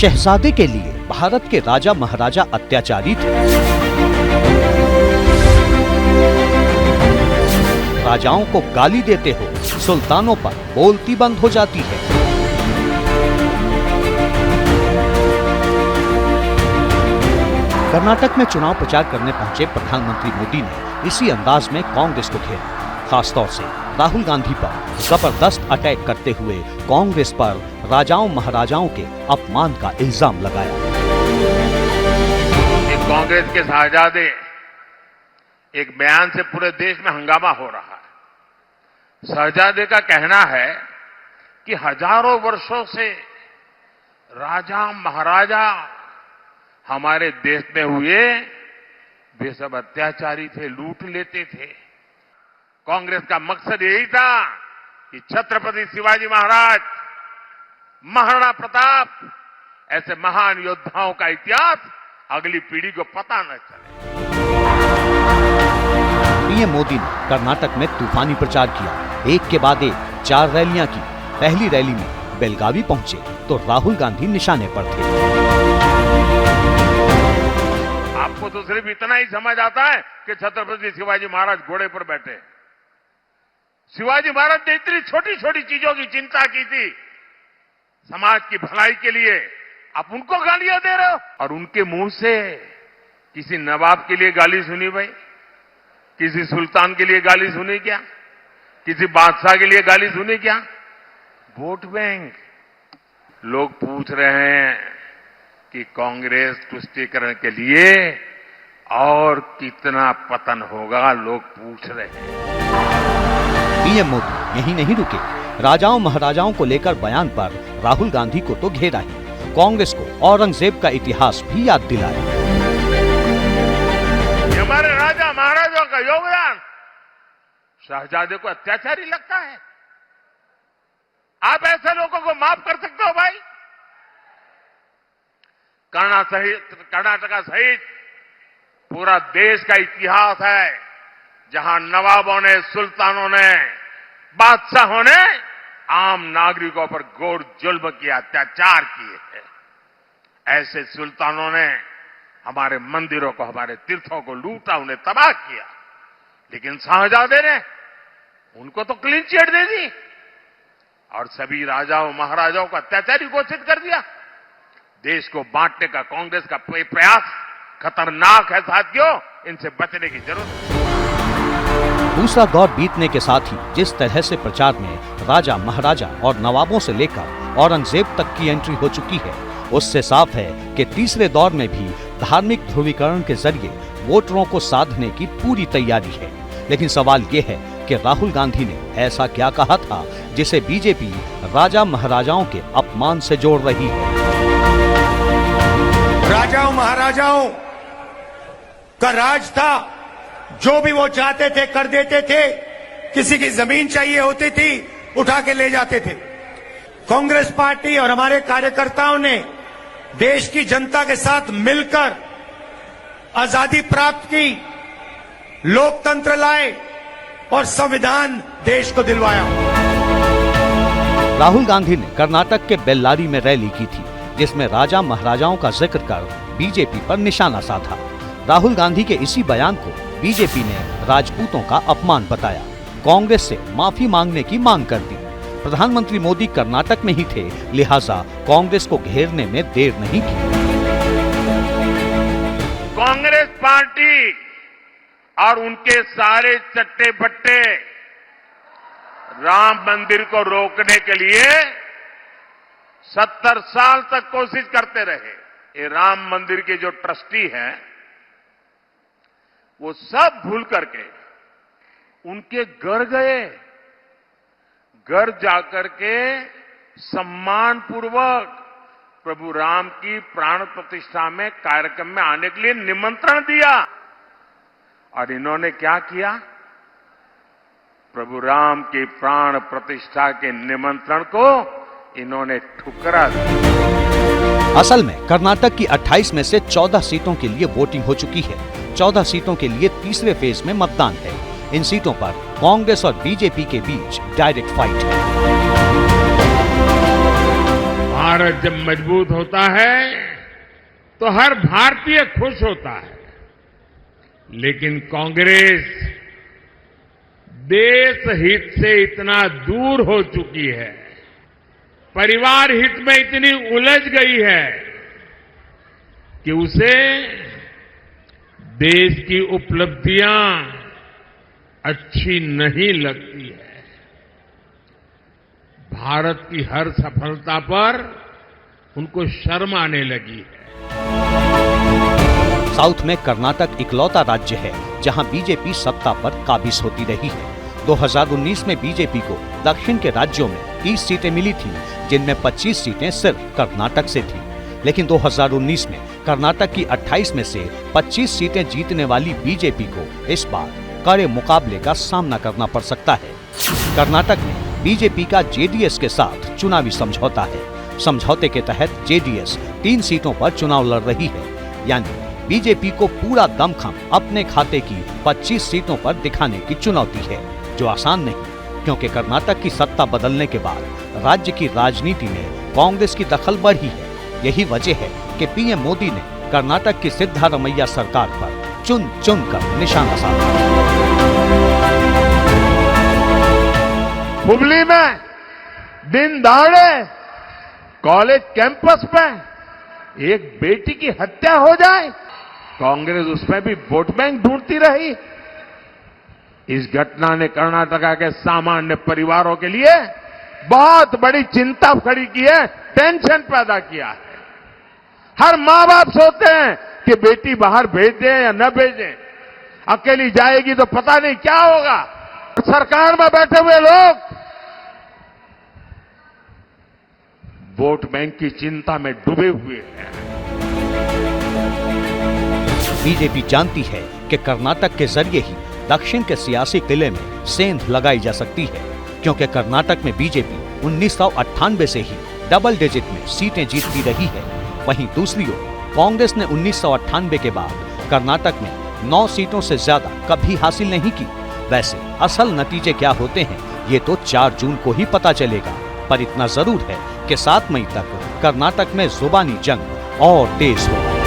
शहजादे के लिए भारत के राजा महाराजा अत्याचारी थे। राजाओं को गाली देते हो सुल्तानों पर बोलती बंद हो जाती है। कर्नाटक में चुनाव प्रचार करने पहुंचे प्रधानमंत्री मोदी ने इसी अंदाज में कांग्रेस को घेरा। खासतौर से राहुल गांधी पर जबरदस्त अटैक करते हुए कांग्रेस पर राजाओं महाराजाओं के अपमान का इल्जाम लगाया। कांग्रेस के शहजादे एक बयान से पूरे देश में हंगामा हो रहा है। शहजादे का कहना है कि हजारों वर्षों से राजा महाराजा हमारे देश में हुए, वे सब अत्याचारी थे, लूट लेते थे। कांग्रेस का मकसद यही था कि छत्रपति शिवाजी महाराज, महाराणा प्रताप ऐसे महान योद्धाओं का इतिहास अगली पीढ़ी को पता न चले। पीएम मोदी ने कर्नाटक में तूफानी प्रचार किया। एक के बाद एक 4 रैलियां की। पहली रैली में बेलगावी पहुंचे तो राहुल गांधी निशाने पर थे। आपको तो सिर्फ इतना ही समझ आता है कि छत्रपति शिवाजी महाराज घोड़े पर बैठे। शिवाजी महाराज ने इतनी छोटी छोटी चीजों की चिंता की थी, समाज की भलाई के लिए। आप उनको गालियां दे रहे हो। और उनके मुंह से किसी नवाब के लिए गाली सुनी भाई? किसी सुल्तान के लिए गाली सुनी क्या? किसी बादशाह के लिए गाली सुनी क्या? Vote bank. लोग पूछ रहे हैं कि कांग्रेस तुष्टीकरण के लिए और कितना पतन होगा, लोग पूछ रहे हैं। पीएम मोदी यही नहीं रुके। राजाओं महाराजाओं को लेकर बयान पर राहुल गांधी को तो घेरा ही, कांग्रेस को औरंगजेब का इतिहास भी याद दिलाया। हमारे राजा महाराजाओं का योगदान शहजादे को अत्याचारी लगता है? आप ऐसे लोगों को माफ कर सकते हो भाई? कर्नाटक सहित पूरा देश का इतिहास है जहां नवाबों ने, सुल्तानों ने, बादशाहों ने आम नागरिकों पर घोर जुल्म किया, अत्याचार किए हैं। ऐसे सुल्तानों ने हमारे मंदिरों को, हमारे तीर्थों को लूटा, उन्हें तबाह किया। लेकिन शाहजादे ने उनको तो क्लीन चिट दे दी और सभी राजाओं महाराजाओं को अत्याचारी घोषित कर दिया। देश को बांटने का कांग्रेस का प्रयास खतरनाक है साथियों, इनसे बचने की जरूरत है। दूसरा दौर बीतने के साथ ही जिस तरह से प्रचार में राजा महाराजा और नवाबों से लेकर औरंगजेब तक की एंट्री हो चुकी है, उससे साफ है कि तीसरे दौर में भी धार्मिक ध्रुवीकरण के जरिए वोटरों को साधने की पूरी तैयारी है। लेकिन सवाल ये है कि राहुल गांधी ने ऐसा क्या कहा था जिसे बीजेपी राजा महाराजाओं के अपमान से जोड़ रही है? राजाओं महाराजाओं का राज था, जो भी वो चाहते थे कर देते थे। किसी की जमीन चाहिए होती थी, उठा के ले जाते थे। कांग्रेस पार्टी और हमारे कार्यकर्ताओं ने देश की जनता के साथ मिलकर आजादी प्राप्त की, लोकतंत्र लाए और संविधान देश को दिलवाया। राहुल गांधी ने कर्नाटक के बेल्लारी में रैली की थी, जिसमें राजा महाराजाओं का जिक्र कर बीजेपी पर निशाना साधा। राहुल गांधी के इसी बयान को बीजेपी ने राजपूतों का अपमान बताया, कांग्रेस से माफी मांगने की मांग कर दी। प्रधानमंत्री मोदी कर्नाटक में ही थे, लिहाजा कांग्रेस को घेरने में देर नहीं की। कांग्रेस पार्टी और उनके सारे चट्टे बट्टे राम मंदिर को रोकने के लिए 70 साल तक कोशिश करते रहे। ये राम मंदिर के जो ट्रस्टी हैं, वो सब भूल करके उनके घर गए। घर जाकर के सम्मान पूर्वक प्रभु राम की प्राण प्रतिष्ठा में कार्यक्रम में आने के लिए निमंत्रण दिया। और इन्होंने क्या किया? प्रभु राम की प्राण प्रतिष्ठा के निमंत्रण को इन्होंने ठुकरा दिया। असल में कर्नाटक की 28 में से 14 सीटों के लिए वोटिंग हो चुकी है। 14 सीटों के लिए तीसरे फेज में मतदान है। इन सीटों पर कांग्रेस और बीजेपी के बीच डायरेक्ट फाइट है। भारत जब मजबूत होता है तो हर भारतीय खुश होता है, लेकिन कांग्रेस देश हित से इतना दूर हो चुकी है, परिवार हित में इतनी उलझ गई है कि उसे देश की उपलब्धियां अच्छी नहीं लगती है। भारत की हर सफलता पर उनको शर्म आने लगी है। साउथ में कर्नाटक इकलौता राज्य है जहां बीजेपी सत्ता पर काबिज होती रही है। 2019 में बीजेपी को दक्षिण के राज्यों में 30 सीटें मिली थी, जिनमें 25 सीटें सिर्फ कर्नाटक से थी। लेकिन 2019 में कर्नाटक की 28 में से 25 सीटें जीतने वाली बीजेपी को इस बार कड़े मुकाबले का सामना करना पड़ सकता है। कर्नाटक में बीजेपी का जेडीएस के साथ चुनावी समझौता है। समझौते के तहत जेडीएस 3 सीटों पर चुनाव लड़ रही है, यानी बीजेपी को पूरा दमखम अपने खाते की 25 सीटों पर दिखाने की चुनौती है, जो आसान नहीं, क्योंकि कर्नाटक की सत्ता बदलने के बाद राज्य की राजनीति में कांग्रेस की दखल बढ़ी है। यही वजह है कि पीएम मोदी ने कर्नाटक की सिद्धारमैया सरकार पर चुन चुन कर निशाना साधा। हुबली में दिन दहाड़े कॉलेज कैंपस पे एक बेटी की हत्या हो जाए, कांग्रेस उसमें भी वोट बैंक ढूंढती रही। इस घटना ने कर्नाटक के सामान्य परिवारों के लिए बहुत बड़ी चिंता खड़ी की है, टेंशन पैदा किया है। हर माँ बाप सोचते हैं कि बेटी बाहर भेज दें या न भेजें, अकेली जाएगी तो पता नहीं क्या होगा। सरकार में बैठे हुए लोग वोट बैंक की चिंता में डूबे हुए हैं। बीजेपी जानती है कि कर्नाटक के जरिए ही दक्षिण के सियासी किले में सेंध लगाई जा सकती है, क्योंकि कर्नाटक में बीजेपी 1998 से ही डबल डिजिट में सीटें जीतती रही है। वहीं दूसरी ओर कांग्रेस ने 1998 के बाद कर्नाटक में 9 सीटों से ज्यादा कभी हासिल नहीं की। वैसे असल नतीजे क्या होते हैं ये तो 4 जून को ही पता चलेगा, पर इतना जरूर है कि 7 मई तक कर्नाटक में जुबानी जंग और तेज होगा।